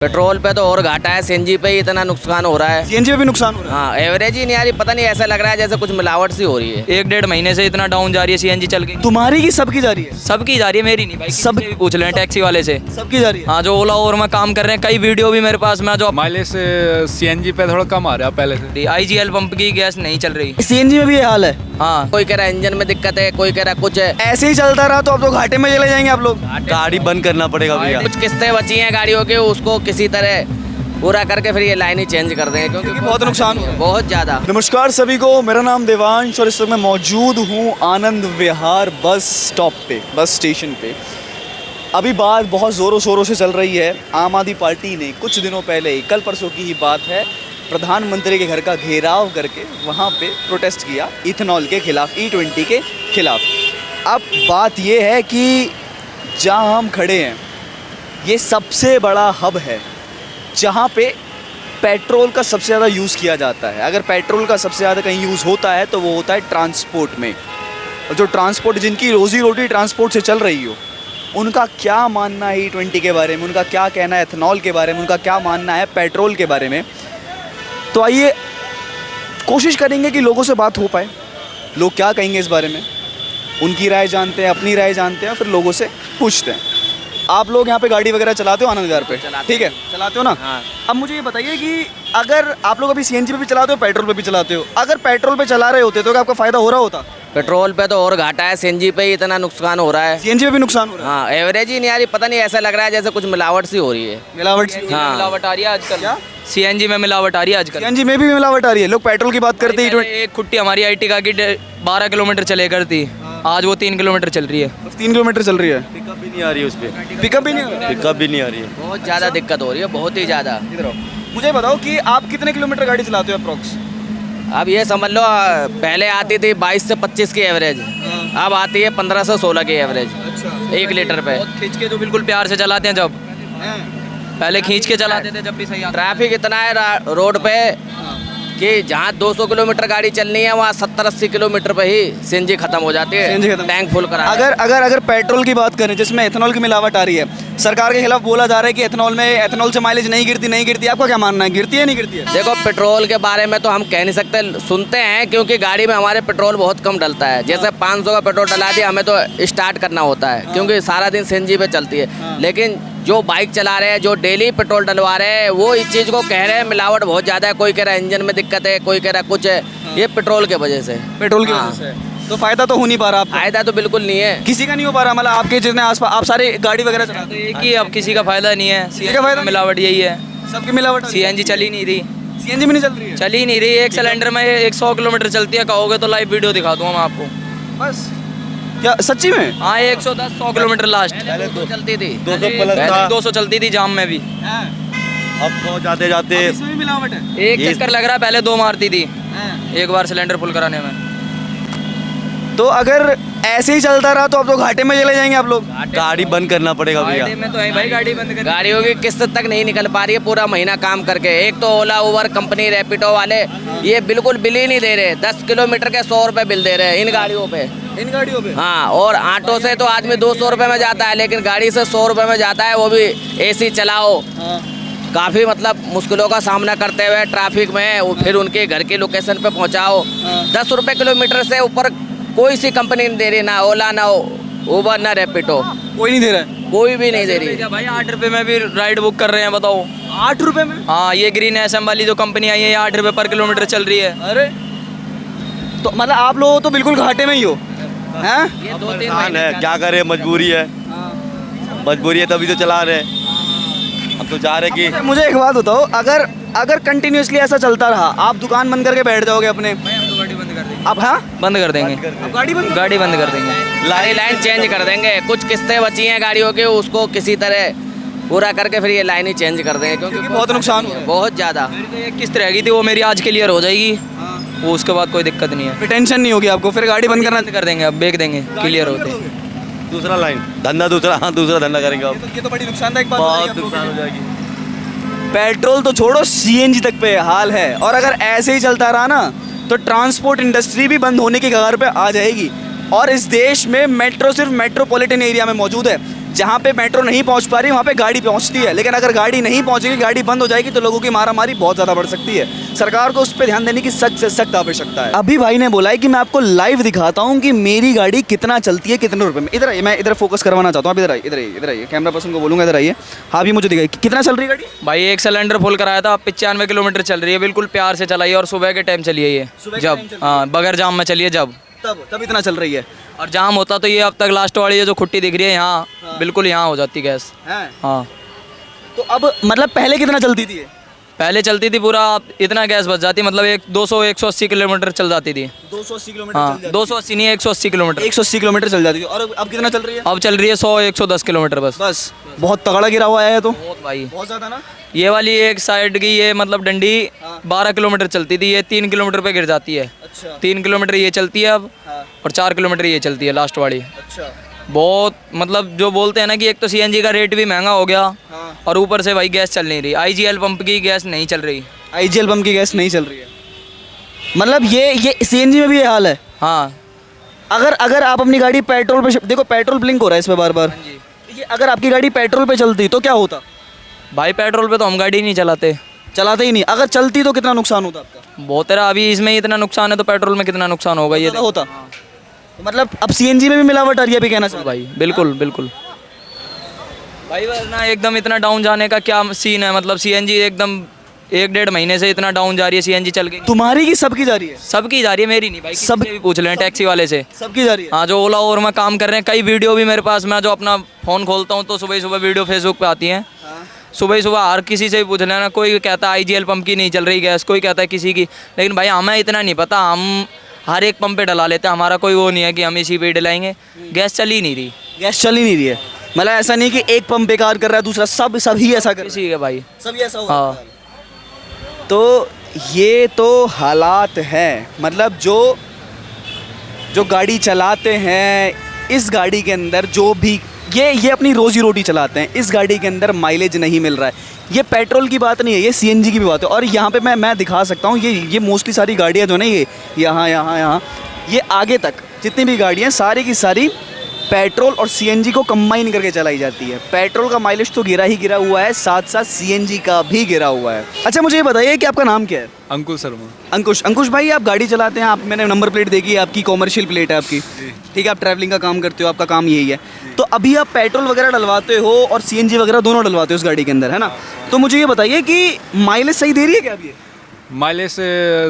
Petrol पे तो और घाटा है, सीएनजी पे ही इतना नुकसान हो रहा है। सीएनजी पे भी नुकसान हो रहा हाँ, एवरेज ही नहीं आ रही, पता नहीं ऐसा लग रहा है जैसे कुछ मिलावट सी हो रही है। 1-1.5 महीने से इतना डाउन जा रही है सीएनजी चल के। है। तुम्हारी की सबकी जा रही है? सबकी जा रही है, मेरी नहीं भाई, सब- सब भी पूछ लें टैक्सी वाले से। सबकी जा रही है। हाँ, जो ओला और में काम कर रहे हैं, कई वीडियो भी मेरे पास में जो माइलेज सीएनजी पे थोड़ा कम आ रहा है पहले से। आईजीएल पंप की गैस नहीं चल रही। सीएनजी में भी ये हाल है। हाँ, कोई कह रहा है इंजन में दिक्कत है, कोई कह रहा है कुछ है। ऐसे ही चलता रहा तो अब तो घाटे में चले जाएंगे आप लोग। गाड़ी बंद करना पड़ेगा भैया। कुछ किस्तें बची हैं गाड़ियों की, उसको किसी तरह पूरा करके फिर ये लाइन ही चेंज कर देंगे, क्योंकि बहुत नुकसान हो रहा है। बहुत ज़्यादा। नमस्कार सभी को, मेरा नाम देवांश और इस वक्त मैं मौजूद हूँ आनंद विहार बस स्टॉप पे, बस स्टेशन पे। अभी बात बहुत ज़ोरों शोरों से चल रही है। आम आदमी पार्टी ने कुछ दिनों पहले ही, कल परसों की ही बात है, प्रधानमंत्री के घर का घेराव करके वहाँ पे प्रोटेस्ट किया इथेनॉल के खिलाफ, E20 के खिलाफ। अब बात ये है कि जहाँ हम खड़े हैं ये सबसे बड़ा हब है जहाँ पे पेट्रोल का सबसे ज़्यादा यूज़ किया जाता है। अगर पेट्रोल का सबसे ज़्यादा कहीं यूज़ होता है तो वो होता है ट्रांसपोर्ट में। और जो ट्रांसपोर्ट, जिनकी रोज़ी रोटी ट्रांसपोर्ट से चल रही हो, उनका क्या मानना है E20 के बारे में, उनका क्या कहना है एथेनॉल के बारे में, उनका क्या मानना है पेट्रोल के बारे में। तो आइए कोशिश करेंगे कि लोगों से बात हो पाए, लोग क्या कहेंगे इस बारे में, उनकी राय जानते हैं, अपनी राय जानते हैं, फिर लोगों से पूछते हैं। आप लोग यहाँ पे गाड़ी वगैरह चलाते हो आनंद विहार पे? ठीक है, चलाते हो ना? हाँ। अब मुझे ये बताइए कि अगर आप लोग अभी सीएनजी पे भी चलाते हो, पेट्रोल पे भी चलाते हो, अगर पेट्रोल पे चला रहे होते तो क्या आपका फ़ायदा हो रहा होता? पेट्रोल पे तो और घाटा है, सीएनजी पे ही इतना नुकसान हो रहा है। सीएनजी पे भी नुकसान हो रहा हाँ, एवरेज ही नहीं आ रही, पता नहीं ऐसा लग रहा है जैसे कुछ मिलावट सी हो रही है। है। मिलावट सी। हाँ। मिलावट आ रही है आजकल। क्या? सीएनजी में मिलावट आ रही है आजकल। सीएनजी में भी मिलावट आ रही है। लोग पेट्रोल की बात करते पहले ही एक खुट्टी हमारी आईटी की 12 किलोमीटर चले करती, आज वो 3 किलोमीटर चल रही है। 3 किलोमीटर चल रही है। पिकअप भी नहीं आ रही है उस पर। पिकअप भी नहीं हो रहा है। पिकअप भी नहीं आ रही है। बहुत ज़्यादा दिक्कत हो रही है, बहुत ही ज़्यादा। इधर आओ। मुझे बताओ कि आप कितने किलोमीटर गाड़ी चलाते हो अप्रॉक्स? अब ये समझ लो, पहले आती थी 22 से 25 की एवरेज, अब आती है 15 से 16 की एवरेज अच्छा। 1 लीटर पे। बहुत खींच के, जो बिल्कुल प्यार से चलाते हैं, जब पहले खींच के चलाते थे जब भी सही आता। ट्रैफिक इतना है रोड पे कि जहाँ 200 किलोमीटर गाड़ी चलनी है वहाँ 70-80 किलोमीटर पे ही सीएनजी खत्म हो जाती सीएनजी है, खत्म। टैंक फुल करा। अगर पेट्रोल की बात करें जिसमें एथेनॉल की मिलावट आ रही है, सरकार के खिलाफ बोला जा रहा है कि एथेनॉल से माइलेज नहीं गिरती। आपका क्या मानना है, गिरती है नहीं गिरती है? देखो, पेट्रोल के बारे में तो हम कह नहीं सकते, सुनते हैं, क्योंकि गाड़ी में हमारे पेट्रोल बहुत कम डलता है। जैसे 500 का पेट्रोल डला दिया, हमें तो स्टार्ट करना होता है, क्योंकि सारा दिन सीएनजी पे चलती है। लेकिन जो बाइक चला रहे हैं, जो डेली पेट्रोल डलवा रहे हैं, वो इस चीज़ को कह रहे हैं मिलावट बहुत ज़्यादा है। कोई कह रहा है इंजन में दिक्कत है, कोई कह रहा है कुछ है। ये पेट्रोल के वजह से। पेट्रोल की हाँ। वजह से तो फायदा तो हो नहीं पा रहा आपको? फायदा तो बिल्कुल नहीं है। किसी का नहीं हो पा रहा, मतलब आपके जितने आसपास आप सारे गाड़ी वगैरह तो चलाते एक ही, अब किसी का फायदा नहीं है। का फायदा सीएनजी नहीं? मिलावट यही है, हो, सबकी मिलावट। सीएनजी चल ही नहीं रही। सीएनजी में नहीं चल रही है? चल ही नहीं रही। एक सिलेंडर में 100 किलोमीटर चलती है, कहोगे तो लाइव वीडियो दिखा दूंगा मैं आपको। बस क्या सच्ची में? हाँ, 110-100 किलोमीटर लास्ट। पहले तो चलती थी। 200 प्लस पहले था। 200 चलती थी जाम में भी। अब तो जाते जाते इसमें भी मिलावट है? एक चक्कर लग रहा है, पहले 2 मारती थी एक बार सिलेंडर फुल कराने में। तो अगर ऐसे ही चलता रहा तो अब तो घाटे में चले जाएंगे आप लोग। गाड़ी बंद करना पड़ेगा भैया। फायदे में तो है भाई, गाड़ी बंद कर। गाड़ियों की किस्त तक नहीं निकल पा रही है पूरा महीना काम करके। एक तो ओला उबर कंपनी, रैपिडो वाले ये बिल्कुल बिल ही नहीं दे रहे। 10 किलोमीटर के 100 रुपये बिल दे रहे हैं इन गाड़ियों पे। इन गाड़ियों पे? हाँ, और ऑटो से तो आदमी 200 रुपये में जाता है, लेकिन गाड़ी से 100 रुपये में जाता है, वो भी एसी चलाओ। काफ़ी मतलब मुश्किलों का सामना करते हुए ट्रैफिक में वो फिर उनके घर की लोकेशन पे पहुंचाओ। 10 रुपये किलोमीटर से ऊपर कोई सी कंपनी नहीं दे रही, ना ओला, ना उबर, ना रैपिडो, कोई नहीं दे रहा है? कोई भी नहीं दे रही। क्या भाई, 8 रुपये में भी राइड बुक कर रहे हैं, बताओ। 8 रुपए में? हाँ, ये ग्रीन एसएम वाली जो कंपनी आई है, ये 8 रुपये पर किलोमीटर चल रही है। अरे तो मतलब आप लोग तो बिल्कुल घाटे में ही हो, हैं? ये 2-3 परेशान महीने है, का- क्या करे, मजबूरी है। मजबूरी है तभी तो चला रहे हैं। अब तो चाह रहे कि मुझे एक बात बताओ, अगर कंटिन्यूसली ऐसा चलता रहा, आप दुकान बंद करके बैठ जाओगे अपने? गाड़ी बंद कर देंगे। आप? हाँ, बंद कर देंगे। आप गाड़ी बंद? गाड़ी बंद कर देंगे। लाइन चेंज कर देंगे। कुछ किस्तें बची हैं गाड़ियों की, उसको किसी तरह पूरा करके फिर ये लाइन ही चेंज कर देंगे, क्योंकि बहुत नुकसान हो रहा है। बहुत ज़्यादा। मेरी तो एक किस्त रह गई थी, वो मेरी आज क्लियर हो जाएगी, वो उसके बाद कोई दिक्कत नहीं है। फिर टेंशन नहीं होगी आपको, फिर गाड़ी बंद करना। बंद कर देंगे, अब बेच देंगे क्लियर होते। दूसरा लाइन धंधा, दूसरा धंधा करेंगे अब। ये तो बड़ी नुकसानदायक बात बहुत नुकसान हो जाएगी। पेट्रोल तो छोड़ो, सीएनजी तक पे हाल है। और अगर ऐसे ही चलता रहा ना तो ट्रांसपोर्ट इंडस्ट्री भी बंद होने की कगार पे आ जाएगी। और इस देश में मेट्रो सिर्फ मेट्रोपॉलिटन एरिया में मौजूद है, जहाँ पे मेट्रो नहीं पहुँच पा रही वहाँ पे गाड़ी पहुँचती है, लेकिन अगर गाड़ी नहीं पहुँचेगी, गाड़ी बंद हो जाएगी तो लोगों की मारामारी बहुत ज़्यादा बढ़ सकती है। सरकार को उस पर ध्यान देने की सख्त से सख्त आवश्यकता है। अभी भाई ने बोला है कि मैं आपको लाइव दिखाता हूँ कि मेरी गाड़ी कितना चलती है, कितने रुपए में। इधर आइए, मैं इधर फोकस करवाना चाहता हूँ। आप इधर आइए, इधर आइए, इधर आइए, कैमरा पर्सन को बोलूँगा इधर आइए। हाँ भी मुझे दिखाइए कितना चल रही है गाड़ी। भाई एक सिलेंडर फुल कराया था, 95 किलोमीटर चल रही है, बिल्कुल प्यार से चलाइए और सुबह के टाइम चलिए ये, सुबह के जब टाइम चलिए। हाँ बगैर जाम में चलिए जब, तब इतना चल रही है और जाम होता तो ये अब तक लास्ट वाली ये जो खुट्टी दिख रही है यहाँ, बिल्कुल यहाँ हो जाती गैस। हैं? हाँ तो अब मतलब पहले कितना चलती थी ये? पहले चलती थी पूरा इतना गैस बच जाती, मतलब 200-180 किलोमीटर चल जाती थी। 280 किलोमीटर हाँ 280 नहीं 180 किलोमीटर, 180 किलोमीटर चल जाती थी। और अब कितना चल रही है? अब चल रही है 100-110 किलोमीटर बस। बस बहुत तगड़ा गिरा हुआ है तो बहुत भाई, बहुत ज़्यादा ना। ये वाली एक साइड की ये मतलब डंडी 12 किलोमीटर चलती थी, ये 3 किलोमीटर पे गिर जाती है। अच्छा 3 किलोमीटर ये चलती है अब, हाँ। और 4 किलोमीटर ये चलती है लास्ट वाली। अच्छा बहुत मतलब जो बोलते हैं ना कि एक तो सीएनजी का रेट भी महंगा हो गया, हाँ। और ऊपर से भाई गैस चल नहीं रही, आईजीएल पंप की गैस नहीं चल रही। आईजीएल पंप की गैस नहीं चल रही है, मतलब ये सीएनजी में भी ये हाल है। हाँ अगर आप अपनी गाड़ी पेट्रोल पे देखो, पेट्रोल ब्लिंक हो रहा है इस पे बार बार। ये अगर आपकी गाड़ी पेट्रोल पे चलती तो क्या होता? भाई पेट्रोल पे तो हम गाड़ी नहीं चलाते ही नहीं। अगर चलती तो कितना नुकसान होता आपका? बहुत तेरा, अभी इसमें इतना नुकसान है तो पेट्रोल में कितना नुकसान होगा ये ज़्यादा होता। तो मतलब अब सीएनजी में भी मिलावट आ रही है, अभी कहना चाहिए भाई। बिल्कुल बिल्कुल भाई, वरना एकदम इतना डाउन जाने का क्या सीन है, मतलब सीएनजी एकदम 1-1.5 महीने से इतना डाउन जा रही है सीएनजी चल गई। तुम्हारी की सबकी जा रही है? सबकी जा रही है, मेरी नहीं भाई, सब- सब भी पूछ लें टैक्सी वाले से। सबकी जा रही है। हाँ जो ओला और में काम कर रहे हैं, कई वीडियो भी मेरे पास, मैं जो अपना फ़ोन खोलता हूँ तो सुबह ही सुबह वीडियो फेसबुक पे आती हैं। सुबह ही सुबह हर किसी से भी पूछ लेना, कोई कहता है आईजीएल पंप की नहीं चल रही गैस, कोई कहता है किसी की, लेकिन भाई हमें इतना नहीं पता, हम हर एक पंप पे डला लेते हैं, हमारा कोई वो नहीं है कि हम इसी पे डलाएंगे। गैस चल ही नहीं रही, गैस चल ही नहीं रही है, मतलब ऐसा नहीं कि एक पंप बेकार कर रहा है दूसरा, सभी ऐसा कर रहा है। किसी के भाई। सभी ऐसा हुआ हाँ। है। तो ये तो हालात हैं, मतलब जो गाड़ी चलाते हैं, इस गाड़ी के अंदर जो भी ये अपनी रोजी रोटी चलाते हैं, इस गाड़ी के अंदर माइलेज नहीं मिल रहा है। ये पेट्रोल की बात नहीं है, ये सीएनजी की भी बात है। और यहाँ पे मैं दिखा सकता हूँ, ये मोस्टली सारी गाड़ियाँ जो ना, ये यहाँ ये आगे तक जितनी भी गाड़ियाँ सारी की सारी पेट्रोल और सीएनजी को कंबाइन करके चलाई जाती है। पेट्रोल का माइलेज तो गिरा हुआ है, साथ साथ सीएनजी का भी गिरा हुआ है। अच्छा मुझे ये बताइए कि आपका नाम क्या है? अंकुर शर्मा। अंकुश भाई, आप गाड़ी चलाते हैं, आप मैंने नंबर प्लेट देखी है आपकी, कॉमर्शियल प्लेट है आपकी, ठीक है, आप ट्रैवलिंग का काम करते हो, आपका काम यही है। तो अभी आप पेट्रोल वगैरह डलवाते हो और सीएनजी वगैरह दोनों डलवाते हो उस गाड़ी के अंदर, है ना? तो मुझे ये बताइए कि माइलेज सही दे रही है क्या अभी? माइलेज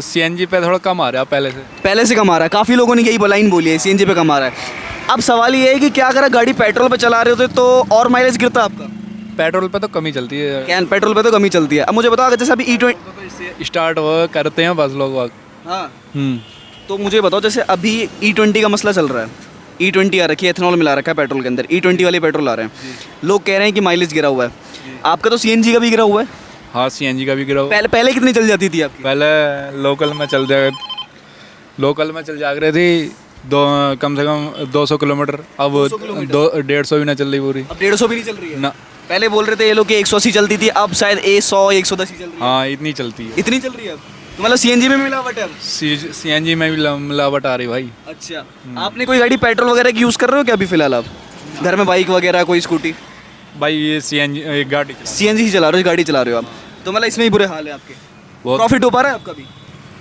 सीएनजी पे थोड़ा कम आ रहा है पहले से कम आ रहा है। काफ़ी लोगों ने यही लाइन बोली है, सीएनजी पे कम आ रहा है। अब सवाल ये है कि क्या अगर गाड़ी पेट्रोल पे चला रहे होते तो और माइलेज गिरता आपका? पेट्रोल पे तो कम ही चलती है, क्या पेट्रोल पे तो कम ही चलती है। अब मुझे बताओ, अगर जैसे अभी E20 स्टार्ट वो करते हैं बस लोग वक्त। हाँ, तो मुझे बताओ, जैसे अभी E20 का मसला चल रहा है, E20 आ रखी है, एथेनॉल मिला रखा है पेट्रोल के अंदर, E20 वाले पेट्रोल आ रहे हैं, लोग कह रहे हैं कि माइलेज गिरा हुआ है। आपका तो सीएनजी का भी गिरा हुआ है। हाँ सीएनजी का भी गिरा हुआ। पहले कितनी चल जाती थी आपकी? पहले लोकल में चल जा रही थी कम से कम 200 किलोमीटर, अब 150 भी ना चल रही पूरी। अब 150 भी नहीं चल रही है ना। पहले बोल रहे थे ये लोग कि 180 चलती थी, अब शायद 100-110 ही चल रही है। हाँ इतनी चलती है। इतनी चल रही है अब तो, मतलब सीएनजी में भी मिलावट है अब? सीएनजी में भी मिलावट आ रही भाई। अच्छा, आपने कोई गाड़ी पेट्रोल वगैरह की यूज़ कर रहे हो क्या अभी फिलहाल आप? घर में बाइक वगैरह कोई स्कूटी? भाई ये सीएनजी गाड़ी सीएनजी ही चला रहे हो, गाड़ी चला रहे हो आप, तो मतलब इसमें ही बुरे हाल है आपके। बहुत। प्रॉफिट हो पा रहा है आपका भी?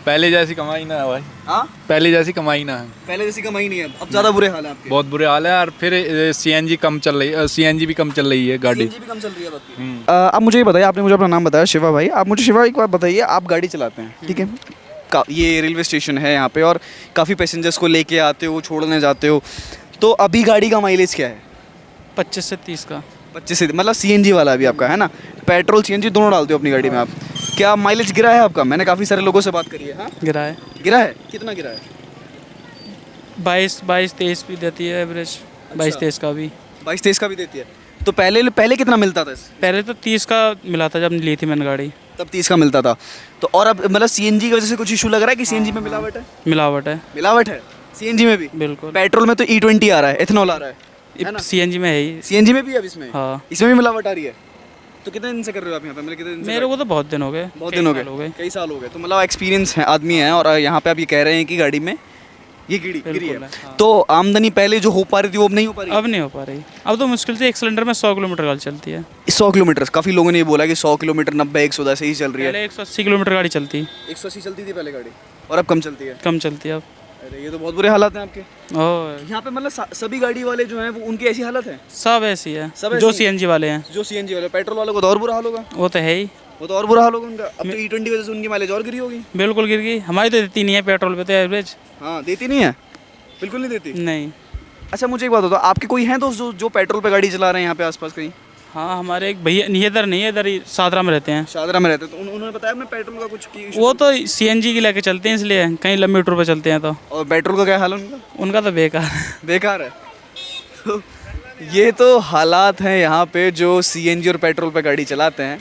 पहले जैसी कमाई ना है भाई। हाँ, पहले जैसी कमाई ना है, पहले जैसी कमाई नहीं है, अब ज़्यादा बुरे हाल है आपके। बहुत बुरे हाल है। और फिर सीएनजी कम चल रही है, सीएनजी भी कम चल रही है गाड़ी। सीएनजी भी कम चल रही है अब आपकी। अब मुझे ये बताइए, आपने मुझे अपना नाम बताया शिवा भाई, आप मुझे शिवा एक बार बताइए, आप गाड़ी चलाते हैं, ठीक है, ये रेलवे स्टेशन है यहाँ पे और काफ़ी पैसेंजर्स को लेके आते हो, छोड़ने जाते हो, तो अभी गाड़ी का माइलेज क्या है? 25 से 30 का। 25 से, मतलब सीएनजी वाला भी आपका है ना? पेट्रोल सीएनजी दोनों डालते हो अपनी गाड़ी में आप। क्या माइलेज गिरा है आपका? मैंने काफ़ी सारे लोगों से बात करी है। हाँ, गिरा है, गिरा है, कितना गिरा है? 22-23 भी देती है एवरेज, 22-23 का भी। 22-23 का भी देती है। तो पहले कितना मिलता था? पहले तो 30 का मिला था जब ली थी मैंने गाड़ी, तब 30 का मिलता था। तो और अब मतलब सीएनजी की वजह से कुछ इशू लग रहा है कि सीएनजी में मिलावट है? मिलावट है। मिलावट है सीएनजी में भी? बिल्कुल। पेट्रोल में तो E20 आ रहा है, एथेनॉल आ रहा है ना? सीएनजी में है ही। सीएनजी में भी अब इसमें? हाँ। इसमें भी मिलावट आ रही है। तो कितने दिन से कर रहे हो आप यहाँ पे? मतलब कितने दिन से? मेरे को तो बहुत दिन हो गए। बहुत दिन हो गए, कई साल हो गए। तो मतलब एक्सपीरियंस है आदमी है, और यहाँ पे आप ये कह रहे हैं कि गाड़ी में ये गिरी गिरी बिल्कुल है। है, हाँ। तो आमदनी पहले जो हो पा रही थी वो अब नहीं हो पा रही? अब नहीं हो पा रही। अब तो मुश्किल से एक सिलेंडर में 100 किलोमीटर गाड़ी चलती है। 100 किलोमीटर, काफ़ी लोगों ने ये बोला कि 100 किलोमीटर 90-110 से ही चल रही है। पहले 180 किलोमीटर गाड़ी चलती, 180 चलती थी पहले गाड़ी और अब कम चलती है। कम चलती है अब। अरे ये तो बहुत बुरे हालात हैं आपके और यहाँ पे। मतलब सभी गाड़ी वाले जो हैं वो उनकी ऐसी हालत है? सब ऐसी है, सब ऐसी जो हैं? सीएनजी वाले हैं जो सीएनजी वाले, पेट्रोल वालों को तो और बुरा हाल होगा। वो तो है ही, वो तो और बुरा हाल होगा उनका। अब तो E20 की वजह से उनकी माइलेज और गिरी होगी। बिल्कुल गिर गई। हमारी तो देती नहीं है पेट्रोल पे तो एवरेज। हाँ, देती नहीं है, बिल्कुल नहीं देती। नहीं। अच्छा मुझे एक बात बताओ, आपके कोई हैं दोस्त जो पेट्रोल पे गाड़ी चला रहे हैं यहाँ पे आसपास कहीं? हाँ, हमारे एक भैया नहीं, इधर नहीं है, इधर ही सादरा में रहते हैं। शादरा में रहते हैं, तो उन्होंने बताया मैं पेट्रोल का कुछ की वो तो सीएनजी की लेके चलते हैं, इसलिए कहीं लंबे टूर पे चलते हैं तो। और पेट्रोल का क्या हाल है उनका? उनका तो बेकार है। बेकार है। तो ये तो हालात हैं यहाँ पे जो सीएनजी और पेट्रोल पे गाड़ी चलाते हैं।